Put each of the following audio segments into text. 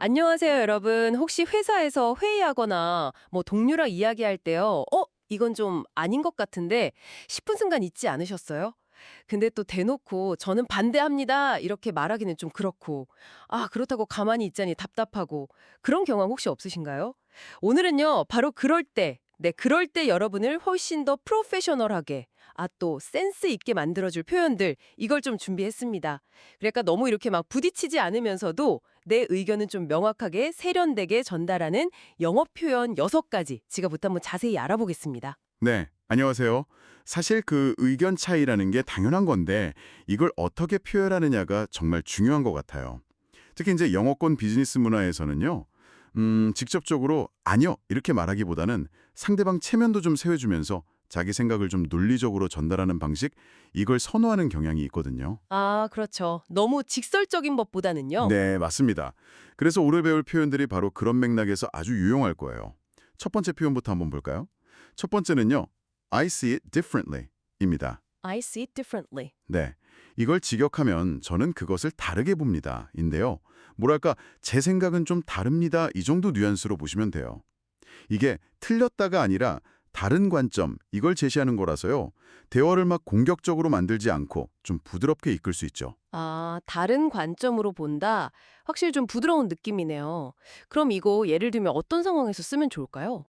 안녕하세요, 여러분. 혹시 회사에서 회의하거나 동료랑 이야기할 때요. 이건 좀 아닌 것 같은데 싶은 순간 있지 않으셨어요? 근데 또 대놓고 저는 반대합니다. 이렇게 말하기는 좀 그렇고. 그렇다고 가만히 있자니 답답하고. 그런 경험 혹시 없으신가요? 오늘은요, 바로 그럴 때, 그럴 때 여러분을 훨씬 더 프로페셔널하게, 또 센스 있게 만들어줄 표현들, 이걸 좀 준비했습니다. 그러니까 너무 이렇게 막 부딪히지 않으면서도 내 의견은 좀 명확하게 세련되게 전달하는 영어 표현 6가지 지금부터 한번 자세히 알아보겠습니다. 네, 안녕하세요. 사실 그 의견 차이라는 게 당연한 건데 이걸 어떻게 표현하느냐가 정말 중요한 것 같아요. 특히 이제 영어권 비즈니스 문화에서는요. 직접적으로 아니요 이렇게 말하기보다는 상대방 체면도 좀 세워주면서 자기 생각을 좀 논리적으로 전달하는 방식, 이걸 선호하는 경향이 있거든요. 그렇죠. 너무 직설적인 법보다는요. 네, 맞습니다. 그래서 오늘 배울 표현들이 바로 그런 맥락에서 아주 유용할 거예요. 첫 번째 표현부터 한번 볼까요? 첫 번째는요. I see it differently 입니다. I see it differently. 네, 이걸 직역하면 저는 그것을 다르게 봅니다. 인데요. 뭐랄까, 제 생각은 좀 다릅니다. 이 정도 뉘앙스로 보시면 돼요. 이게 틀렸다가 아니라 다른 관점, 이걸 제시하는 거라서요. 대화를 막 공격적으로 만들지 않고 좀 부드럽게 이끌 수 있죠. 다른 관점으로 본다. 확실히 좀 부드러운 느낌이네요. 그럼 이거 예를 들면 어떤 상황에서 쓰면 좋을까요?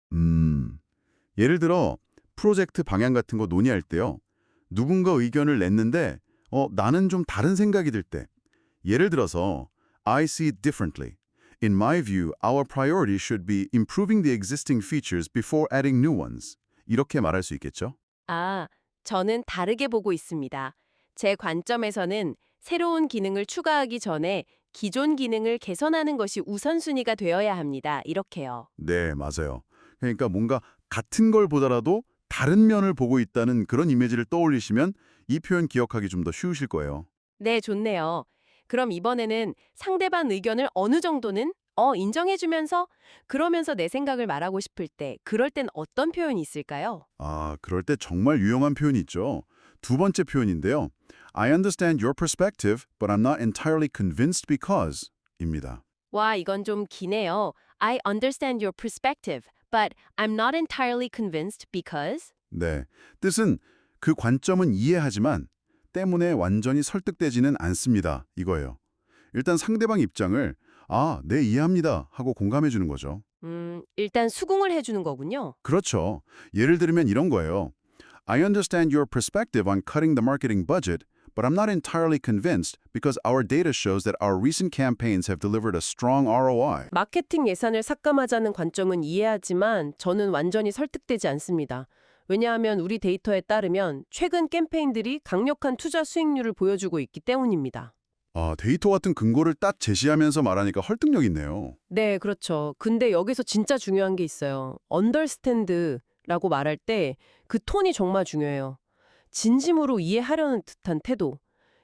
예를 들어 프로젝트 방향 같은 거 논의할 때요. 누군가 의견을 냈는데 나는 좀 다른 생각이 들 때. 예를 들어서 I see it differently. In my view, our priority should be improving the existing features before adding new ones. 이렇게 말할 수 있겠죠? 아, 저는 다르게 보고 있습니다. 제 관점에서는 새로운 기능을 추가하기 전에 기존 기능을 개선하는 것이 우선순위가 되어야 합니다. 이렇게요. 네, 맞아요. 그러니까 뭔가 같은 걸 보더라도 다른 면을 보고 있다는 그런 이미지를 떠올리시면 이 표현 기억하기 좀 더 쉬우실 거예요. 네, 좋네요. 그럼 이번에는 상대방 의견을 어느 정도는 인정해주면서 그러면서 내 생각을 말하고 싶을 때 그럴 땐 어떤 표현이 있을까요? 그럴 때 정말 유용한 표현이 있죠. 두 번째 표현인데요. I understand your perspective, but I'm not entirely convinced because 입니다. 와, 이건 좀 기네요. I understand your perspective, but I'm not entirely convinced because. 네, 뜻은 그 관점은 이해하지만 때문에 완전히 설득되지는 않습니다. 이거예요. 일단 상대방 입장을 네, 이해합니다 하고 공감해 주는 거죠. 일단 수긍을 해주는 거군요. 그렇죠. 예를 들면 이런 거예요. I understand your perspective on cutting the marketing budget, but I'm not entirely convinced because our data shows that our recent campaigns have delivered a strong ROI. 마케팅 예산을 삭감하자는 관점은 이해하지만 저는 완전히 설득되지 않습니다. 왜냐하면 우리 데이터에 따르면 최근 캠페인들이 강력한 투자 수익률을 보여주고 있기 때문입니다. 데이터 같은 근거를 딱 제시하면서 말하니까 설득력 있네요. 네, 그렇죠. 근데 여기서 진짜 중요한 게 있어요. understand라고 말할 때 그 톤이 정말 중요해요. 진심으로 이해하려는 듯한 태도.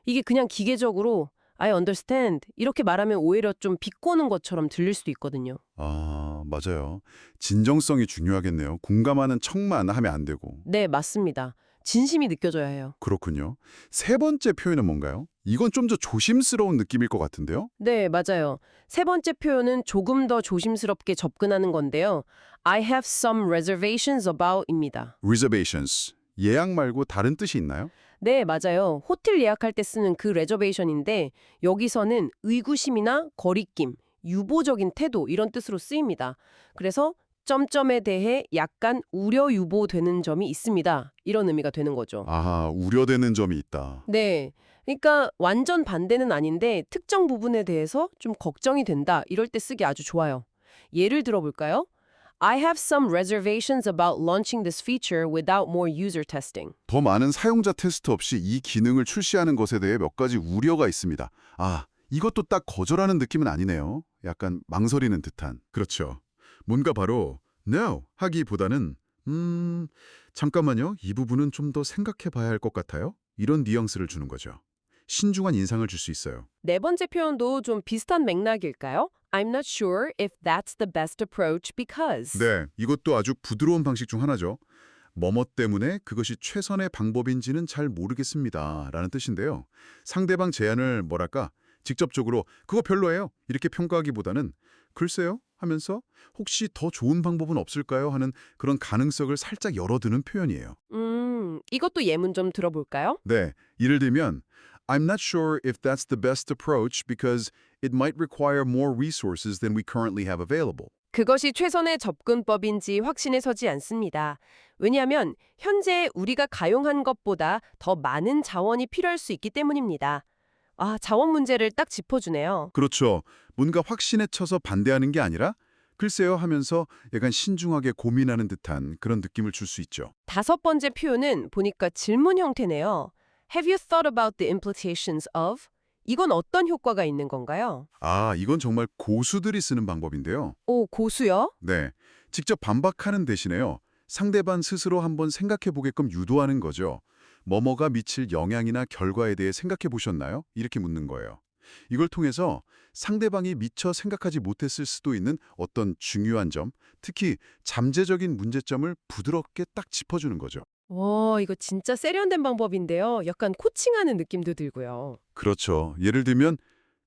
이게 그냥 기계적으로 I understand 이렇게 말하면 오히려 좀 비꼬는 것처럼 들릴 수도 있거든요. 맞아요. 진정성이 중요하겠네요. 공감하는 척만 하면 안 되고. 네, 맞습니다. 진심이 느껴져야 해요. 그렇군요. 세 번째 표현은 뭔가요? 이건 좀 더 조심스러운 느낌일 것 같은데요? 네, 맞아요. 세 번째 표현은 조금 더 조심스럽게 접근하는 건데요. I have some reservations about입니다. reservations. 예약 말고 다른 뜻이 있나요? 네, 맞아요. 호텔 예약할 때 쓰는 그 레저베이션인데 여기서는 의구심이나 거리낌, 유보적인 태도 이런 뜻으로 쓰입니다. 그래서 점점에 대해 약간 우려 유보되는 점이 있습니다. 이런 의미가 되는 거죠. 우려되는 점이 있다. 네. 그러니까 완전 반대는 아닌데 특정 부분에 대해서 좀 걱정이 된다. 이럴 때 쓰기 아주 좋아요. 예를 들어볼까요? I have some reservations about launching this feature without more user testing. 더 많은 사용자 테스트 없이 이 기능을 출시하는 것에 대해 몇 가지 우려가 있습니다. 이것도 딱 거절하는 느낌은 아니네요. 약간 망설이는 듯한. 그렇죠. 뭔가 바로 no 하기보다는 잠깐만요. 이 부분은 좀 더 생각해 봐야 할 것 같아요. 이런 뉘앙스를 주는 거죠. 신중한 인상을 줄 수 있어요. 네 번째 표현도 좀 비슷한 맥락일까요? I'm not sure if that's the best approach because. 네, 이것도 아주 부드러운 방식 중 하나죠. 뭐뭐 때문에 그것이 최선의 방법인지는 잘 모르겠습니다. 라는 뜻인데요. 상대방 제안을 뭐랄까 직접적으로 그거 별로예요. 이렇게 평가하기보다는 글쎄요 하면서 혹시 더 좋은 방법은 없을까요? 하는 그런 가능성을 살짝 열어두는 표현이에요. 이것도 예문 좀 들어볼까요? 네, 예를 들면 I'm not sure if that's the best approach because it might require more resources than we currently have available. 그것이 최선의 접근법인지 확신에 서지 않습니다. 왜냐하면 현재 우리가 가용한 것보다 더 많은 자원이 필요할 수 있기 때문입니다. 아, 자원 문제를 딱 짚어주네요. 그렇죠. 뭔가 확신에 쳐서 반대하는 게 아니라 글쎄요 하면서 약간 신중하게 고민하는 듯한 그런 느낌을 줄 수 있죠. 다섯 번째 표현은 보니까 질문 형태네요. Have you thought about the implications of? 이건 어떤 효과가 있는 건가요? 아, 이건 정말 고수들이 쓰는 방법인데요. 오, 고수요? 네, 직접 반박하는 대신에요. 상대방 스스로 한번 생각해 보게끔 유도하는 거죠. 뭐뭐가 미칠 영향이나 결과에 대해 생각해 보셨나요? 이렇게 묻는 거예요. 이걸 통해서 상대방이 미처 생각하지 못했을 수도 있는 어떤 중요한 점, 특히 잠재적인 문제점을 부드럽게 딱 짚어주는 거죠. 와, 이거 진짜 세련된 방법인데요. 약간 코칭하는 느낌도 들고요. 그렇죠. 예를 들면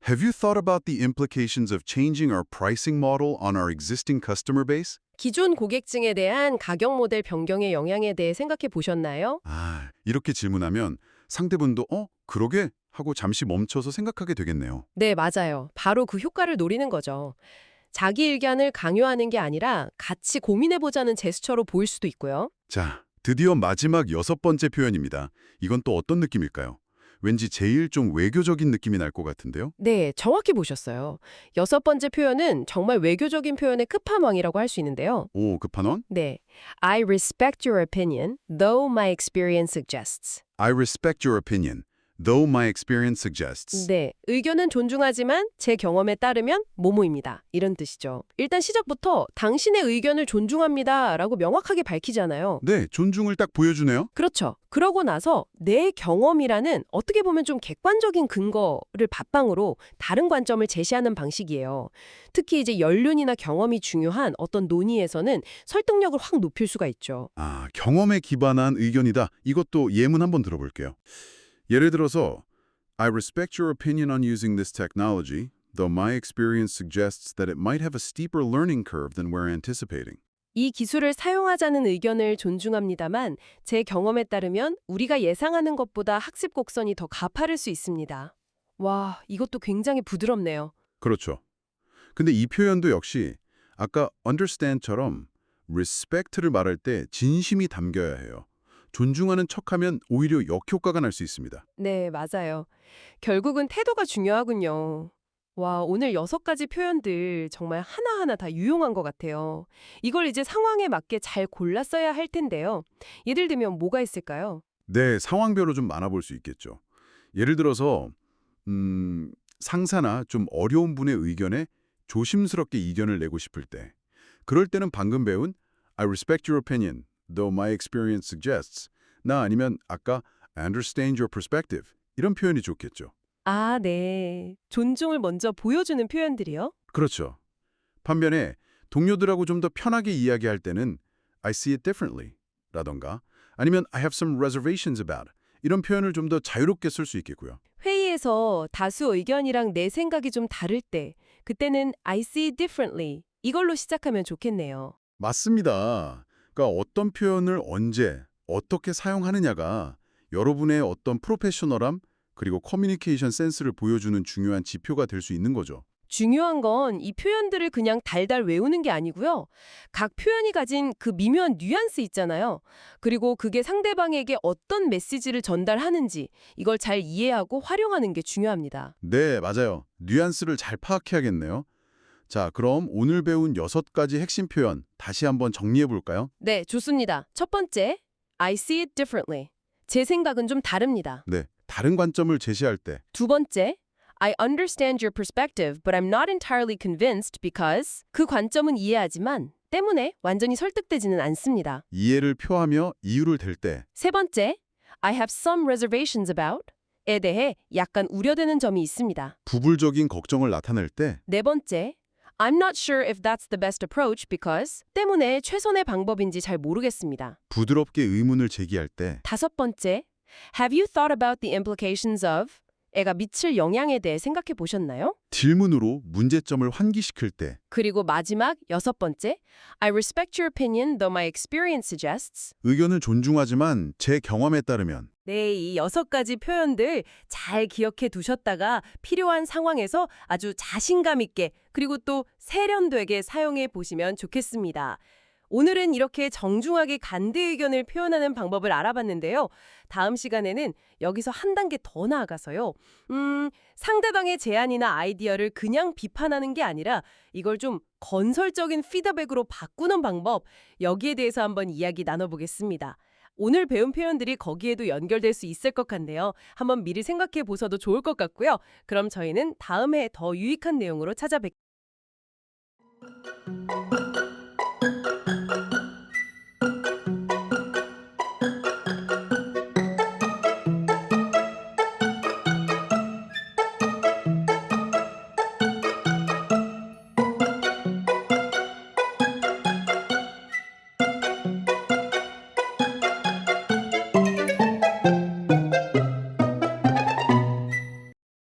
Have you thought about the implications of changing our pricing model on our existing customer base? 기존 고객층에 대한 가격 모델 변경의 영향에 대해 생각해 보셨나요? 아, 이렇게 질문하면 상대분도 그러게 하고 잠시 멈춰서 생각하게 되겠네요. 네, 맞아요. 바로 그 효과를 노리는 거죠. 자기 의견을 강요하는 게 아니라 같이 고민해보자는 제스처로 보일 수도 있고요. 자, 드디어 마지막 여섯 번째 표현입니다. 이건 또 어떤 느낌일까요? 왠지 제일 좀 외교적인 느낌이 날 것 같은데요. 네, 정확히 보셨어요. 여섯 번째 표현은 정말 외교적인 표현의 끝판왕이라고 할 수 있는데요. 오, 급한원? 네, I respect your opinion, though my experience suggests. I respect your opinion, though my experience suggests. 네, 의견은 존중하지만 제 경험에 따르면 뭐뭐입니다. 이런 뜻이죠. 일단 시작부터 당신의 의견을 존중합니다라고 명확하게 밝히잖아요. 네, 존중을 딱 보여주네요. 그렇죠. 그러고 나서 내 경험이라는 어떻게 보면 좀 객관적인 근거를 받방으로 다른 관점을 제시하는 방식이에요. 특히 이제 연륜이나 경험이 중요한 어떤 논의에서는 설득력을 확 높일 수가 있죠. 아, 경험에 기반한 의견이다. 이것도 예문 한번 들어볼게요. 예를 들어서 I respect your opinion on using this technology, though my experience suggests that it might have a steeper learning curve than we're anticipating. 이 기술을 사용하자는 의견을 존중합니다만 제 경험에 따르면 우리가 예상하는 것보다 학습 곡선이 더 가파를 수 있습니다. 와, 이것도 굉장히 부드럽네요. 그렇죠. 근데 이 표현도 역시 아까 understand처럼 respect를 말할 때 진심이 담겨야 해요. 존중하는 척하면 오히려 역효과가 날 수 있습니다. 네, 맞아요. 결국은 태도가 중요하군요. 와, 오늘 6가지 표현들 정말 하나하나 다 유용한 것 같아요. 이걸 이제 상황에 맞게 잘 골라 써야 할 텐데요. 예를 들면 뭐가 있을까요? 네, 상황별로 좀 많아볼 수 있겠죠. 예를 들어서 상사나 좀 어려운 분의 의견에 조심스럽게 이견을 내고 싶을 때 그럴 때는 방금 배운 I respect your opinion, though my experience suggests 나 아니면 아까 I understand your perspective 이런 표현이 좋겠죠. 아, 네. 존중을 먼저 보여주는 표현들이요? 그렇죠. 반면에 동료들하고 좀 더 편하게 이야기할 때는 I see it differently 라던가 아니면 I have some reservations about 이런 표현을 좀 더 자유롭게 쓸 수 있겠고요. 회의에서 다수 의견이랑 내 생각이 좀 다를 때, 그때는 I see differently 이걸로 시작하면 좋겠네요. 맞습니다. 그러니까 어떤 표현을 언제, 어떻게 사용하느냐가 여러분의 어떤 프로페셔널함 그리고 커뮤니케이션 센스를 보여주는 중요한 지표가 될 수 있는 거죠. 중요한 건 이 표현들을 그냥 달달 외우는 게 아니고요. 각 표현이 가진 그 미묘한 뉘앙스 있잖아요. 그리고 그게 상대방에게 어떤 메시지를 전달하는지 이걸 잘 이해하고 활용하는 게 중요합니다. 네, 맞아요. 뉘앙스를 잘 파악해야겠네요. 자, 그럼 오늘 배운 6가지 핵심 표현 다시 한번 정리해 볼까요? 네, 좋습니다. 첫 번째, I see it differently. 제 생각은 좀 다릅니다. 네, 다른 관점을 제시할 때 두 번째, I understand your perspective, but I'm not entirely convinced because 그 관점은 이해하지만 때문에 완전히 설득되지는 않습니다. 이해를 표하며 이유를 댈 때 세 번째, I have some reservations about 에 대해 약간 우려되는 점이 있습니다. 부불적인 걱정을 나타낼 때 네 번째, I'm not sure if that's the best approach because 때문에 최선의 방법인지 잘 모르겠습니다. 부드럽게 의문을 제기할 때 다섯 번째, Have you thought about the implications of 애가 미칠 영향에 대해 생각해 보셨나요? 질문으로 문제점을 환기시킬 때 그리고 마지막 6번째, I respect your opinion, though my experience suggests. 의견을 존중하지만 제 경험에 따르면 네, 이 6가지 표현들 잘 기억해 두셨다가 필요한 상황에서 아주 자신감 있게 그리고 또 세련되게 사용해 보시면 좋겠습니다. 오늘은 이렇게 정중하게 간대 의견을 표현하는 방법을 알아봤는데요. 다음 시간에는 여기서 한 단계 더 나아가서요. 상대방의 제안이나 아이디어를 그냥 비판하는 게 아니라 이걸 좀 건설적인 피드백으로 바꾸는 방법, 여기에 대해서 한번 이야기 나눠보겠습니다. 오늘 배운 표현들이 거기에도 연결될 수 있을 것 같네요. 한번 미리 생각해 보셔도 좋을 것 같고요. 그럼 저희는 다음에 더 유익한 내용으로 찾아뵙겠습니다.